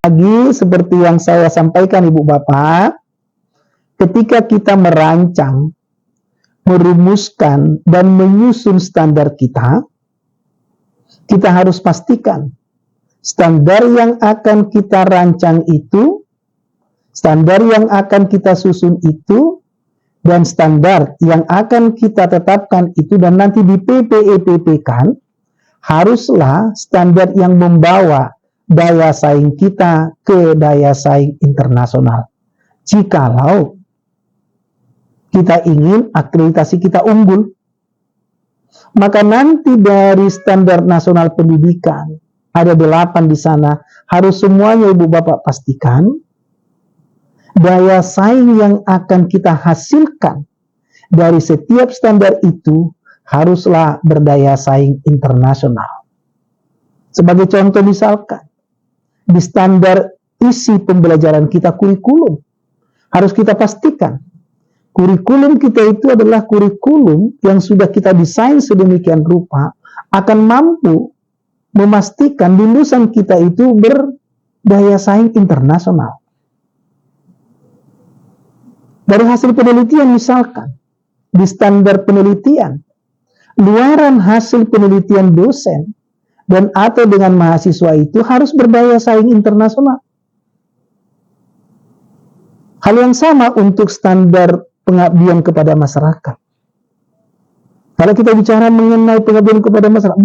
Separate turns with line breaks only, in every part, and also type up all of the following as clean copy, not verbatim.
Lagi seperti yang saya sampaikan Ibu Bapak, ketika kita merancang, merumuskan, dan menyusun standar kita harus pastikan standar yang akan kita rancang itu, standar yang akan kita susun itu, dan standar yang akan kita tetapkan itu dan nanti di PPEPP-kan, haruslah standar yang membawa daya saing kita ke daya saing internasional. Jikalau kita ingin akreditasi kita unggul, maka nanti dari standar nasional pendidikan, ada 8 di sana, harus semuanya Ibu Bapak pastikan, daya saing yang akan kita hasilkan dari setiap standar itu haruslah berdaya saing internasional. Sebagai contoh misalkan, di standar isi pembelajaran kita kurikulum, harus kita pastikan kurikulum kita itu adalah kurikulum yang sudah kita desain sedemikian rupa akan mampu memastikan lulusan kita itu berdaya saing internasional. Dari hasil penelitian misalkan, di standar penelitian, luaran hasil penelitian dosen dan atau dengan mahasiswa itu harus berdaya saing internasional. Hal yang sama untuk standar pengabdian kepada masyarakat. Kalau kita bicara mengenai pengabdian kepada masyarakat,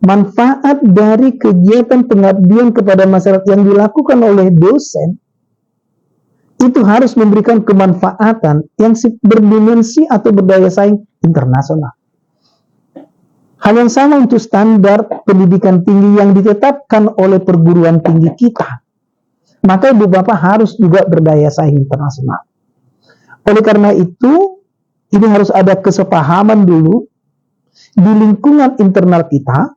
manfaat dari kegiatan pengabdian kepada masyarakat yang dilakukan oleh dosen itu harus memberikan kemanfaatan yang berdimensi atau berdaya saing internasional. Hal yang sama untuk standar pendidikan tinggi yang ditetapkan oleh perguruan tinggi kita. Maka Ibu Bapak harus juga berdaya saing internasional. Oleh karena itu, ini harus ada kesepahaman dulu di lingkungan internal kita,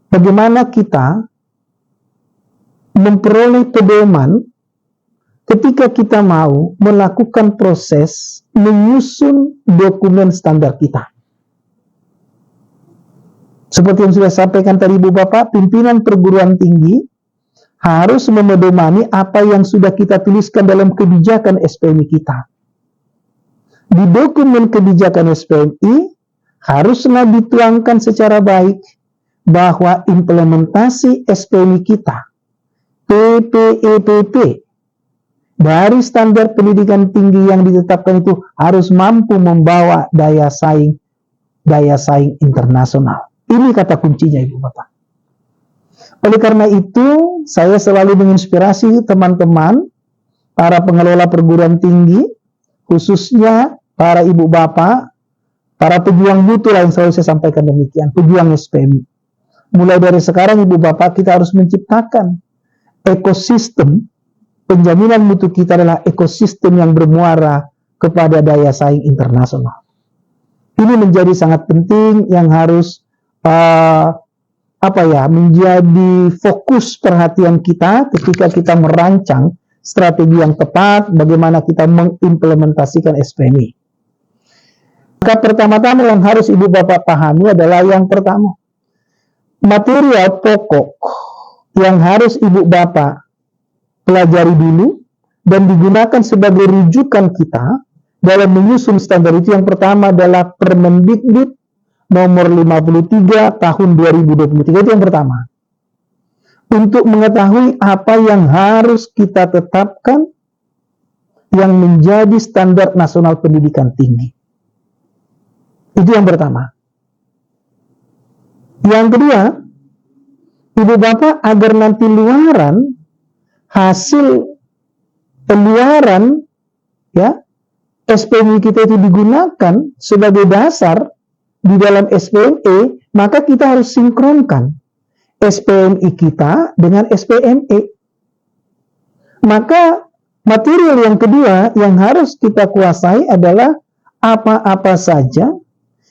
bagaimana kita memperoleh pedoman ketika kita mau melakukan proses menyusun dokumen standar kita. Seperti yang sudah saya sampaikan tadi Ibu Bapak, pimpinan perguruan tinggi harus memedomani apa yang sudah kita tuliskan dalam kebijakan SPMI kita. Di dokumen kebijakan SPMI haruslah dituangkan secara baik bahwa implementasi SPMI kita, PPEPP, dari standar pendidikan tinggi yang ditetapkan itu harus mampu membawa daya saing internasional. Ini kata kuncinya Ibu Bapak. Oleh karena itu, saya selalu menginspirasi teman-teman, para pengelola perguruan tinggi, khususnya para Ibu Bapak, para pejuang mutu yang selalu saya sampaikan demikian, pejuang SPMI. Mulai dari sekarang Ibu Bapak, kita harus menciptakan ekosistem, penjaminan mutu kita adalah ekosistem yang bermuara kepada daya saing internasional. Ini menjadi sangat penting yang harus menjadi fokus perhatian kita ketika kita merancang strategi yang tepat bagaimana kita mengimplementasikan SPMI. Maka pertama-tama yang harus Ibu Bapak pahami adalah yang pertama, material pokok yang harus Ibu Bapak pelajari dulu dan digunakan sebagai rujukan kita dalam menyusun standar itu. Yang pertama adalah Permendikbud nomor 53 tahun 2023, itu yang pertama. Untuk mengetahui apa yang harus kita tetapkan yang menjadi standar nasional pendidikan tinggi. Itu yang pertama. Yang kedua, Ibu Bapak, agar nanti hasil luaran SPMI kita itu digunakan sebagai dasar di dalam SPME, maka kita harus sinkronkan SPMI kita dengan SPME. Maka material yang kedua yang harus kita kuasai adalah apa-apa saja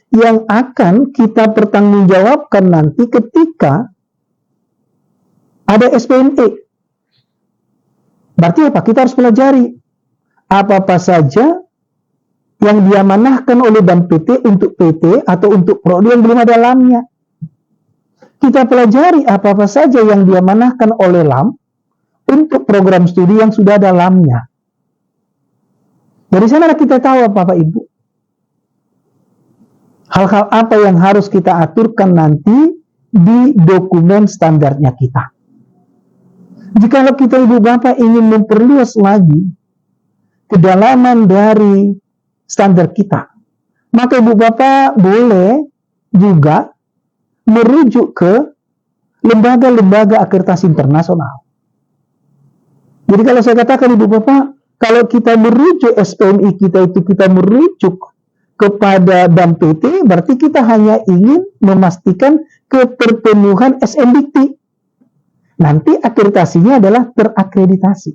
yang akan kita pertanggungjawabkan nanti ketika ada SPME. Berarti apa? Kita harus pelajari apa-apa saja yang diamanahkan oleh BAN PT untuk PT atau untuk prodi yang belum ada dalamnya. kita pelajari apa-apa saja yang diamanahkan oleh LAM untuk program studi yang sudah dalamnya. Dari sana kita tahu Bapak Ibu, hal-hal apa yang harus kita aturkan nanti di dokumen standarnya kita. Jikalau kita Ibu Bapak ingin memperluas lagi kedalaman dari standar kita, maka Ibu Bapak boleh juga merujuk ke lembaga-lembaga akreditasi internasional. Jadi kalau saya katakan Ibu Bapak, kalau kita merujuk SPMI kita itu kita merujuk kepada BAM PT, berarti kita hanya ingin memastikan keterpenuhan SNBT. Nanti akreditasinya adalah terakreditasi.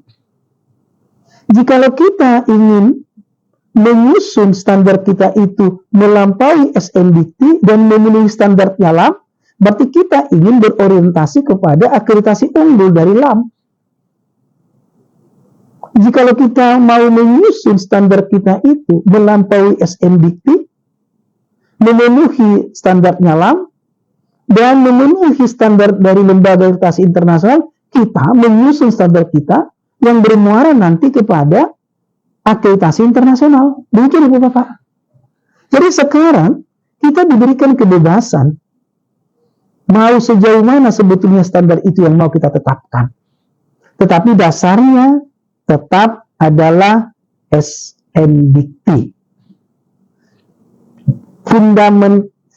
Jikalau kita ingin menyusun standar kita itu melampaui SNBT dan memenuhi standar LAM, berarti kita ingin berorientasi kepada akreditasi unggul dari LAM. Jikalau kita mau menyusun standar kita itu melampaui SNBT, memenuhi standarnya LAM, dan memenuhi standar dari lembaga akreditasi internasional, kita menyusun standar kita yang bermuara nanti kepada akreditasi internasional. Begitu Ibu Bapak. Jadi sekarang kita diberikan kebebasan mau sejauh mana sebetulnya standar itu yang mau kita tetapkan. Tetapi dasarnya tetap adalah SNBT.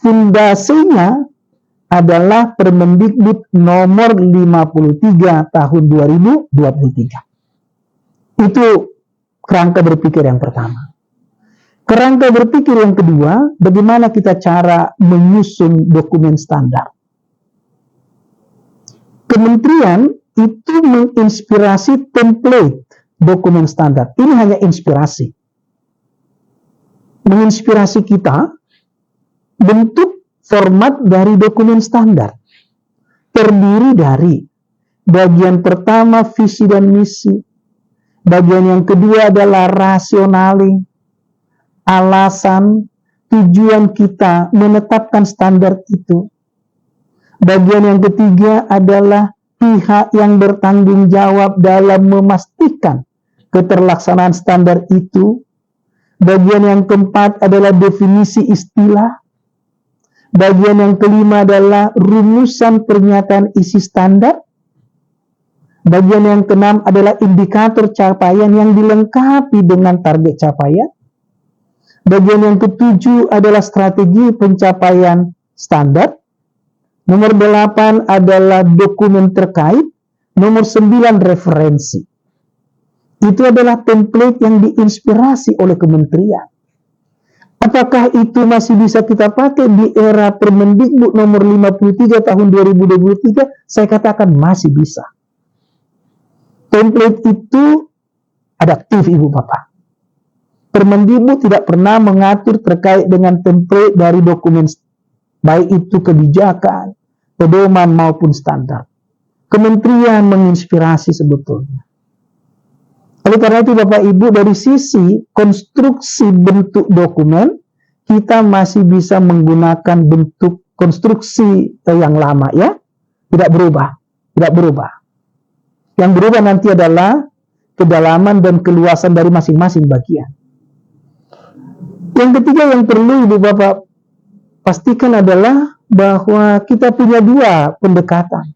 Fundasinya adalah Permendikbud nomor 53 tahun 2023. Itu kerangka berpikir yang pertama. Kerangka berpikir yang kedua, bagaimana kita cara menyusun dokumen standar. Kementerian itu menginspirasi template dokumen standar. Ini hanya inspirasi. Menginspirasi kita bentuk format dari dokumen standar. Terdiri dari bagian pertama visi dan misi. Bagian yang kedua adalah rasionaling, alasan, tujuan kita menetapkan standar itu. Bagian yang ketiga adalah pihak yang bertanggung jawab dalam memastikan keterlaksanaan standar itu. Bagian yang keempat adalah definisi istilah. Bagian yang kelima adalah rumusan pernyataan isi standar. Bagian yang keenam adalah indikator capaian yang dilengkapi dengan target capaian. Bagian yang ketujuh adalah strategi pencapaian standar. Nomor 8 adalah dokumen terkait. Nomor 9 referensi. Itu adalah template yang diinspirasi oleh kementerian. Apakah itu masih bisa kita pakai di era Permendikbud nomor 53 tahun 2023? Saya katakan masih bisa. Template itu adaptif Ibu Bapak. Permendikbud tidak pernah mengatur terkait dengan template dari dokumen baik itu kebijakan, pedoman maupun standar. Kementerian menginspirasi sebetulnya. Oleh karena itu Bapak Ibu, dari sisi konstruksi bentuk dokumen, kita masih bisa menggunakan bentuk konstruksi yang lama ya. Tidak berubah. Yang berubah nanti adalah kedalaman dan keluasan dari masing-masing bagian. Yang ketiga yang perlu Ibu Bapak pastikan adalah bahwa kita punya dua pendekatan.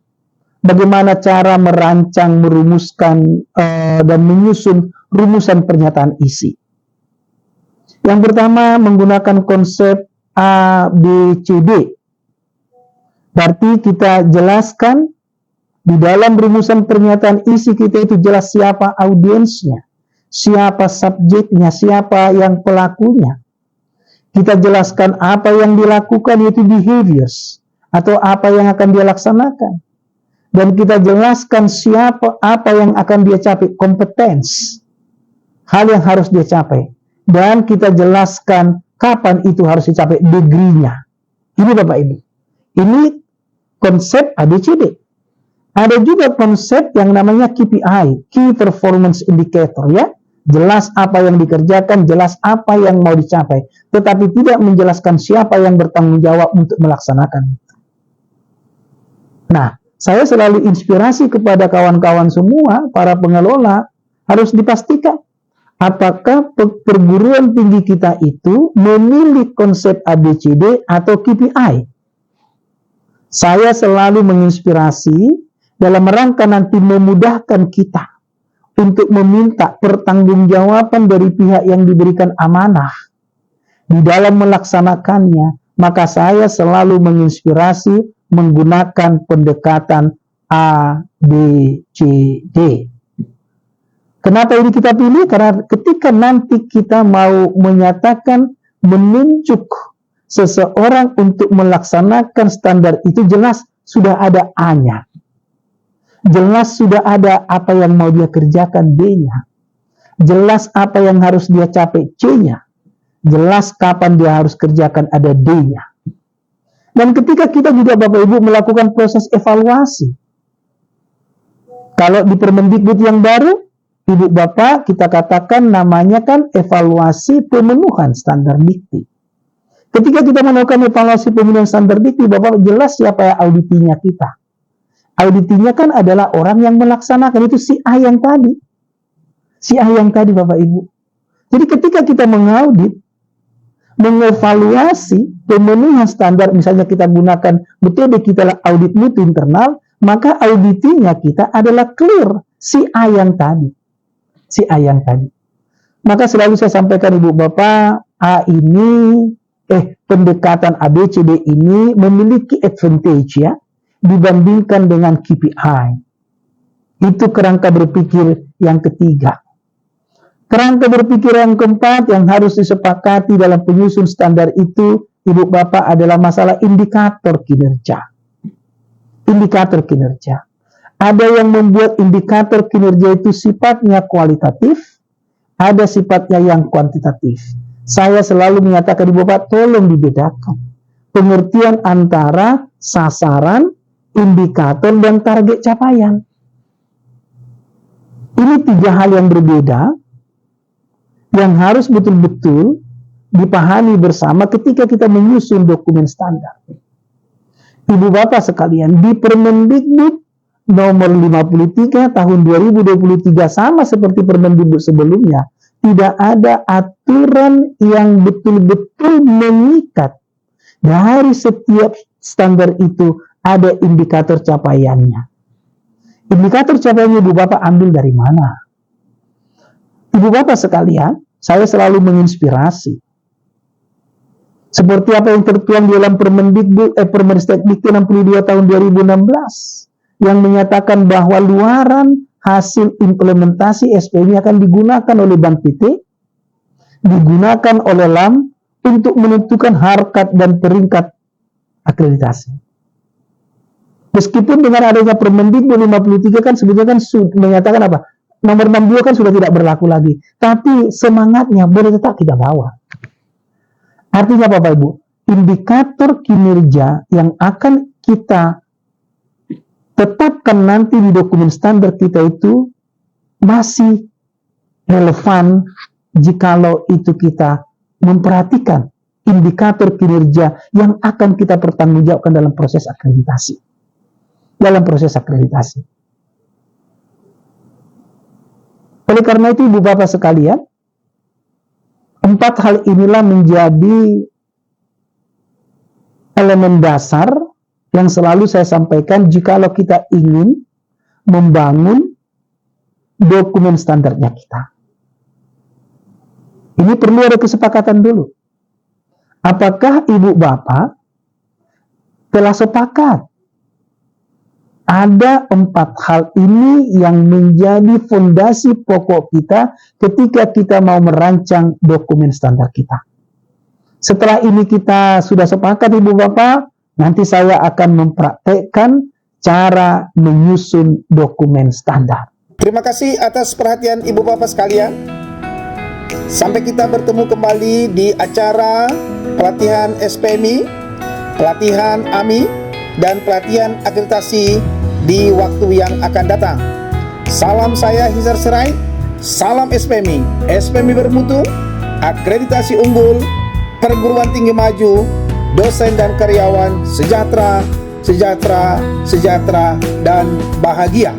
Bagaimana cara merancang, merumuskan, dan menyusun rumusan pernyataan isi. Yang pertama menggunakan konsep A, B, C, D. Berarti kita jelaskan di dalam rumusan pernyataan isi kita itu jelas siapa audiensnya, siapa subjeknya, siapa yang pelakunya. Kita jelaskan apa yang dilakukan yaitu behaviors atau apa yang akan dia laksanakan. Dan kita jelaskan siapa, apa yang akan dia capai, kompetens, hal yang harus dia capai. Dan kita jelaskan kapan itu harus dicapai, degree-nya. Ini Bapak Ibu. Ini konsep ABCD. Ada juga konsep yang namanya KPI, Key Performance Indicator ya. Jelas apa yang dikerjakan, jelas apa yang mau dicapai. Tetapi tidak menjelaskan siapa yang bertanggung jawab untuk melaksanakan itu. Nah, saya selalu inspirasi kepada kawan-kawan semua, para pengelola, harus dipastikan apakah perguruan tinggi kita itu memilih konsep ABCD atau KPI. Saya selalu menginspirasi dalam rangka nanti memudahkan kita untuk meminta pertanggungjawaban dari pihak yang diberikan amanah di dalam melaksanakannya, maka saya selalu menginspirasi menggunakan pendekatan ABCD. Kenapa ini kita pilih? Karena ketika nanti kita mau menyatakan, menunjuk seseorang untuk melaksanakan standar itu, jelas sudah ada A-nya. Jelas sudah ada apa yang mau dia kerjakan, B-nya. Jelas apa yang harus dia capai, C-nya. Jelas kapan dia harus kerjakan, ada D-nya. Dan ketika kita juga Bapak Ibu melakukan proses evaluasi, kalau di Permendikbud yang baru, Ibu Bapak, kita katakan namanya kan evaluasi pemenuhan standar dikti. Ketika kita melakukan evaluasi pemenuhan standar dikti, Bapak jelas siapa auditinya kita. Auditinya kan adalah orang yang melaksanakan, itu si A yang tadi. Si A yang tadi Bapak Ibu. Jadi ketika kita mengaudit, mengevaluasi pemenuhan standar, misalnya kita gunakan metode kita audit mutu internal, maka auditinya kita adalah clear, si A yang tadi. Si A yang tadi. Maka selalu saya sampaikan Ibu Bapak, pendekatan ABCD ini memiliki advantage ya, dibandingkan dengan KPI. Itu kerangka berpikir yang ketiga. Kerangka berpikir yang keempat yang harus disepakati dalam penyusun standar itu, Ibu Bapak, adalah masalah indikator kinerja. Indikator kinerja. Ada yang membuat indikator kinerja itu sifatnya kualitatif, ada sifatnya yang kuantitatif. Saya selalu menyatakan Ibu Bapak, tolong dibedakan pengertian antara sasaran, indikator, dan target capaian. Ini tiga hal yang berbeda yang harus betul-betul dipahami bersama ketika kita menyusun dokumen standar. Ibu Bapak sekalian, di Permendikbud nomor 53 tahun 2023 sama seperti Permendikbud sebelumnya, tidak ada aturan yang betul-betul mengikat dari setiap standar itu ada indikator capaiannya. Indikator capaiannya Ibu Bapak ambil dari mana? Ibu Bapak sekalian, saya selalu menginspirasi. Seperti apa yang tertuang di dalam Permendikbud 62 tahun 2016 yang menyatakan bahwa luaran hasil implementasi SPM akan digunakan oleh Bank PT, digunakan oleh LAM untuk menentukan harkat dan peringkat akreditasi. Meskipun dengan adanya Permendikbud 53 kan sebetulnya kan menyatakan apa? Nomor 62 kan sudah tidak berlaku lagi. Tapi semangatnya boleh tetap kita bawa. Artinya Bapak Ibu, indikator kinerja yang akan kita tetapkan nanti di dokumen standar kita itu masih relevan jikalau itu kita memperhatikan indikator kinerja yang akan kita pertanggungjawabkan dalam proses akreditasi. Dalam proses akreditasi. Oleh karena itu Ibu Bapak sekalian, 4 hal inilah menjadi elemen dasar yang selalu saya sampaikan jikalau kita ingin membangun dokumen standarnya kita. Ini perlu ada kesepakatan dulu. Apakah Ibu Bapak telah sepakat? Ada 4 hal ini yang menjadi fondasi pokok kita ketika kita mau merancang dokumen standar kita. Setelah ini kita sudah sepakat Ibu Bapak, nanti saya akan mempraktekkan cara menyusun dokumen standar.
Terima kasih atas perhatian Ibu Bapak sekalian. Sampai kita bertemu kembali di acara pelatihan SPMI, pelatihan AMI, dan pelatihan akreditasi di waktu yang akan datang. Salam saya Hizar Sirait, salam SPMI. SPMI bermutu, akreditasi unggul, perguruan tinggi maju, dosen dan karyawan sejahtera, sejahtera, dan bahagia.